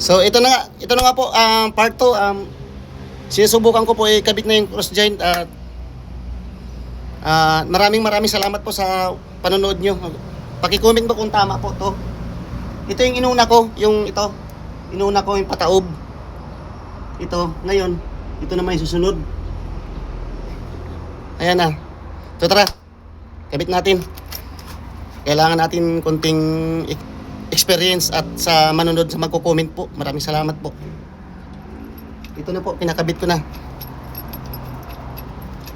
So ito na nga po, part 2. Sinusubukan ko po ikabit na yung cross joint at maraming salamat po sa panonood nyo. Paki-comment mo kung tama po to. Ito yung inuna ko, yung pataob. Ito, ngayon, ito naman yung susunod. Ayan na. So tara, kabit natin. Kailangan natin konting experience at sa manonood sa magko-comment po. Maraming salamat po. Ito na po, pinakabit ko na.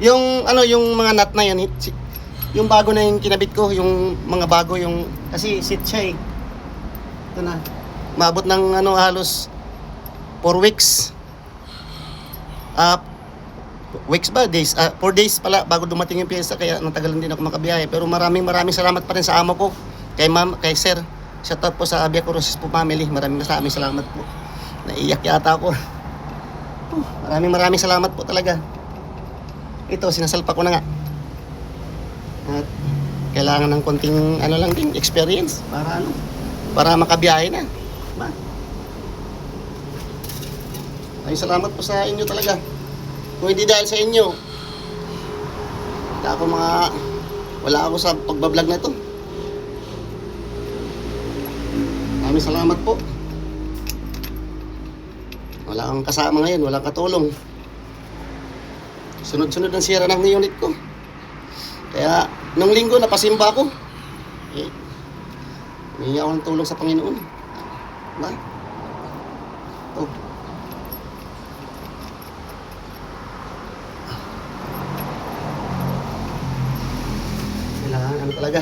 Yung mga nut na yan, yung bago na yung kinabit ko, yung mga bago yung kasi sit siya eh. Ito na. Maabot ng halos 4 weeks. Weeks ba? Days? 4 days pala bago dumating yung piyesta, kaya natagalan din ako makabiyahe. Pero maraming salamat pa rin sa amo ko, kay ma'am, kay sir. Shout out po sa Abia Cruces po family. Maraming salamat po. Naiyak yata ako. Maraming salamat po talaga. Ito, sinasalpa ko na nga. At kailangan ng konting lang din, experience para makabiyahe na. Diba? Ay, salamat po sa inyo talaga. Kung hindi dahil sa inyo, wala ako sa pagbablog na ito. Maraming salamat po. Wala kang kasama ngayon, walang katulong. Sunod-sunod ang sira ng unit ko. Kaya, nung linggo, napasimba ako. Hindi ako ng tulong sa Panginoon. Diba? Ito. Kailangan talaga.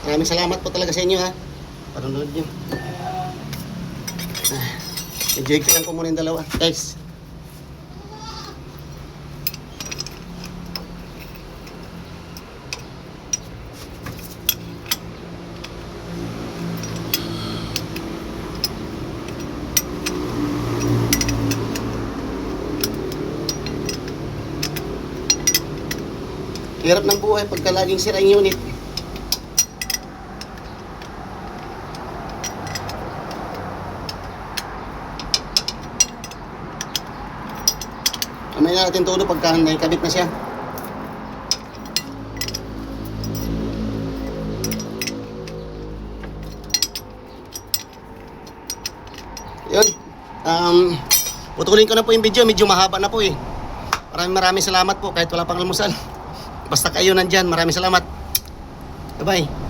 Maraming salamat po talaga sa inyo ha. Panonood nyo. Enjoy ko lang po muna yung dalawa. Guys. Hirap ng buhay pagka laging sira yung unit. Kamay na natin todo pagka nakikabit na siya. Yun. Putulin ko na po yung video. Medyo mahaba na po eh. Maraming salamat po kahit wala pang almusal. Basta kayo nandyan. Maraming salamat. Bye-bye.